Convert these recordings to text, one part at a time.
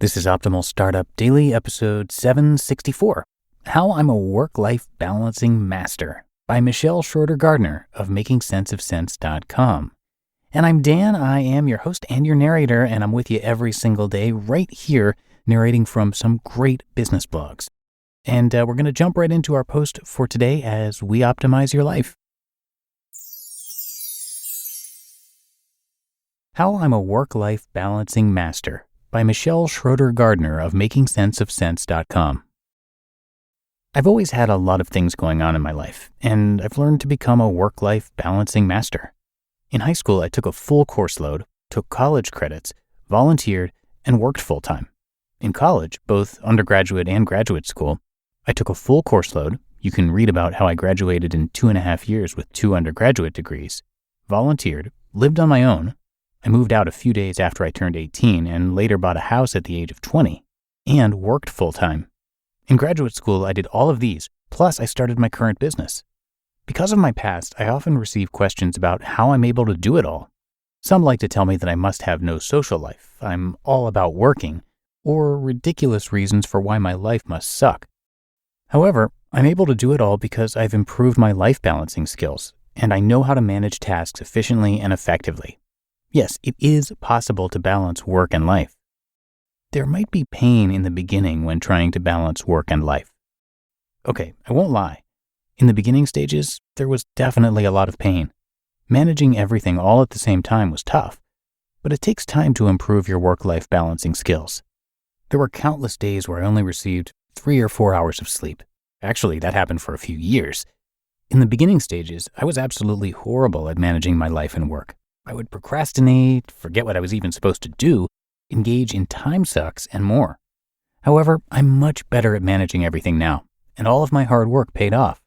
This is Optimal Startup Daily, episode 764, How I'm a Work-Life Balancing Master by Michelle Schroeder-Gardner of MakingSenseOfSense.com. And I'm Dan, I am your host and your narrator, and I'm with you every single day right here, narrating from some great business blogs. And we're going to jump right into our post for today as we optimize your life. How I'm a Work-Life Balancing Master by Michelle Schroeder-Gardner of MakingSenseOfSense.com. I've always had a lot of things going on in my life, and I've learned to become a work-life balancing master. In high school, I took a full course load, took college credits, volunteered, and worked full-time. In college, both undergraduate and graduate school, I took a full course load. You can read about how I graduated in 2.5 years with 2 undergraduate degrees, volunteered, lived on my own. I moved out a few days after I turned 18 and later bought a house at the age of 20 and worked full-time. In graduate school, I did all of these, plus I started my current business. Because of my past, I often receive questions about how I'm able to do it all. Some like to tell me that I must have no social life, I'm all about working, or ridiculous reasons for why my life must suck. However, I'm able to do it all because I've improved my life balancing skills, and I know how to manage tasks efficiently and effectively. Yes, it is possible to balance work and life. There might be pain in the beginning when trying to balance work and life. Okay, I won't lie. In the beginning stages, there was definitely a lot of pain. Managing everything all at the same time was tough, but it takes time to improve your work-life balancing skills. There were countless days where I only received 3 or 4 hours of sleep. Actually, that happened for a few years. In the beginning stages, I was absolutely horrible at managing my life and work. I would procrastinate, forget what I was even supposed to do, engage in time sucks, and more. However, I'm much better at managing everything now, and all of my hard work paid off.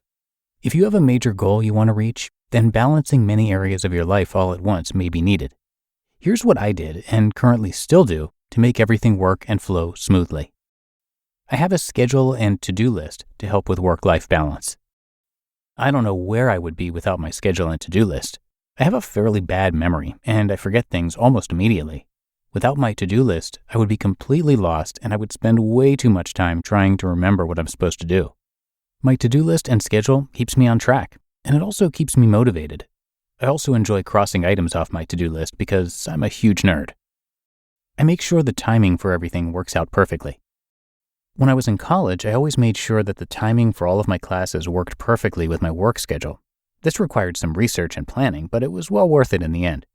If you have a major goal you want to reach, then balancing many areas of your life all at once may be needed. Here's what I did, and currently still do, to make everything work and flow smoothly. I have a schedule and to-do list to help with work-life balance. I don't know where I would be without my schedule and to-do list. I have a fairly bad memory, and I forget things almost immediately. Without my to-do list, I would be completely lost, and I would spend way too much time trying to remember what I'm supposed to do. My to-do list and schedule keeps me on track, and it also keeps me motivated. I also enjoy crossing items off my to-do list because I'm a huge nerd. I make sure the timing for everything works out perfectly. When I was in college, I always made sure that the timing for all of my classes worked perfectly with my work schedule. This required some research and planning, but it was well worth it in the end.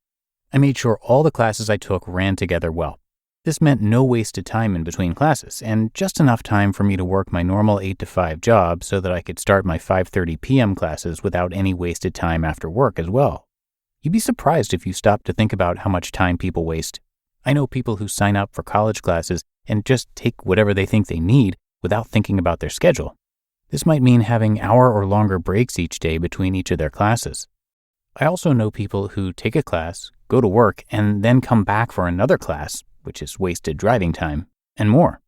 I made sure all the classes I took ran together well. This meant no wasted time in between classes, and just enough time for me to work my normal 8 to 5 job so that I could start my 5:30 p.m. classes without any wasted time after work as well. You'd be surprised if you stop to think about how much time people waste. I know people who sign up for college classes and just take whatever they think they need without thinking about their schedule. This might mean having hour or longer breaks each day between each of their classes. I also know people who take a class, go to work, and then come back for another class, which is wasted driving time, and more.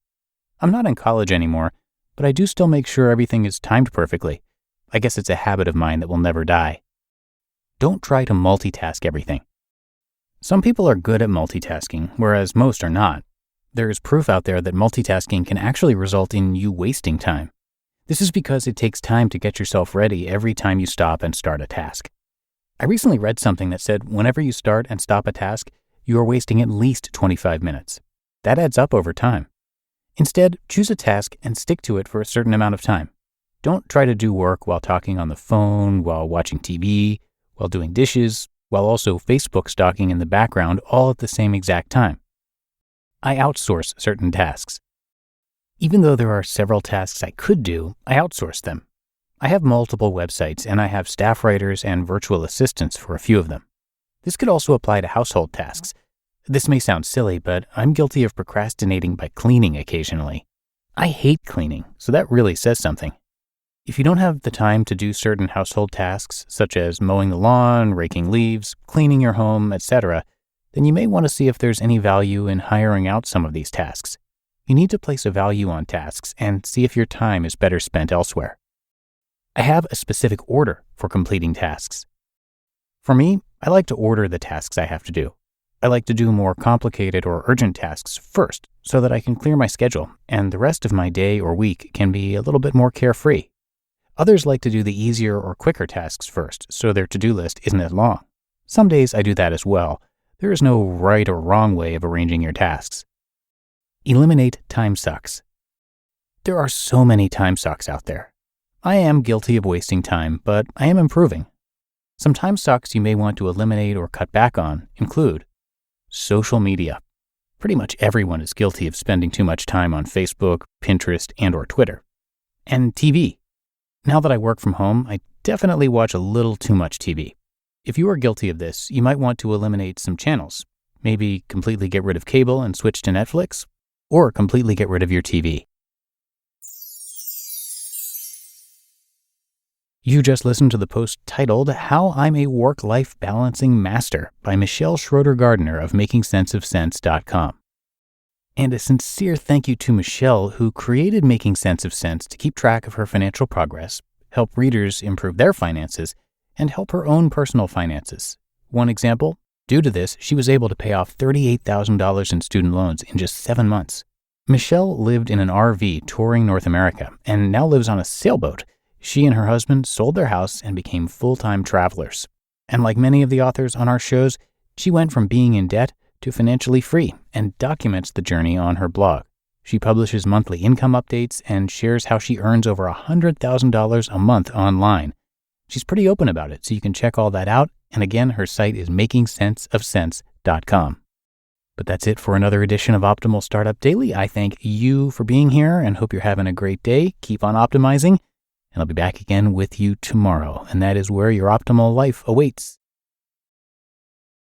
I'm not in college anymore, but I do still make sure everything is timed perfectly. I guess it's a habit of mine that will never die. Don't try to multitask everything. Some people are good at multitasking, whereas most are not. There is proof out there that multitasking can actually result in you wasting time. This is because it takes time to get yourself ready every time you stop and start a task. I recently read something that said whenever you start and stop a task, you are wasting at least 25 minutes. That adds up over time. Instead, choose a task and stick to it for a certain amount of time. Don't try to do work while talking on the phone, while watching TV, while doing dishes, while also Facebook stalking in the background all at the same exact time. I outsource certain tasks. Even though there are several tasks I could do, I outsource them. I have multiple websites, and I have staff writers and virtual assistants for a few of them. This could also apply to household tasks. This may sound silly, but I'm guilty of procrastinating by cleaning occasionally. I hate cleaning, so that really says something. If you don't have the time to do certain household tasks, such as mowing the lawn, raking leaves, cleaning your home, etc., then you may want to see if there's any value in hiring out some of these tasks. You need to place a value on tasks and see if your time is better spent elsewhere. I have a specific order for completing tasks. For me, I like to order the tasks I have to do. I like to do more complicated or urgent tasks first so that I can clear my schedule and the rest of my day or week can be a little bit more carefree. Others like to do the easier or quicker tasks first, so their to-do list isn't as long. Some days I do that as well. There is no right or wrong way of arranging your tasks. Eliminate time sucks. There are so many time sucks out there. I am guilty of wasting time, but I am improving. Some time sucks you may want to eliminate or cut back on include social media. Pretty much everyone is guilty of spending too much time on Facebook, Pinterest, and/or Twitter. And TV. Now that I work from home, I definitely watch a little too much TV. If you are guilty of this, you might want to eliminate some channels. Maybe completely get rid of cable and switch to Netflix, or completely get rid of your TV. You just listened to the post titled How I'm a Work-Life Balancing Master by Michelle Schroeder-Gardner of MakingSenseOfSense.com. And a sincere thank you to Michelle, who created Making Sense of Sense to keep track of her financial progress, help readers improve their finances, and help her own personal finances. One example, due to this, she was able to pay off $38,000 in student loans in just 7 months. Michelle lived in an RV touring North America and now lives on a sailboat. She and her husband sold their house and became full-time travelers. And like many of the authors on our shows, she went from being in debt to financially free and documents the journey on her blog. She publishes monthly income updates and shares how she earns over $100,000 a month online. She's pretty open about it, so you can check all that out. And again, her site is MakingSenseOfSense.com. But that's it for another edition of Optimal Startup Daily. I thank you for being here and hope you're having a great day. Keep on optimizing. And I'll be back again with you tomorrow. And that is where your optimal life awaits.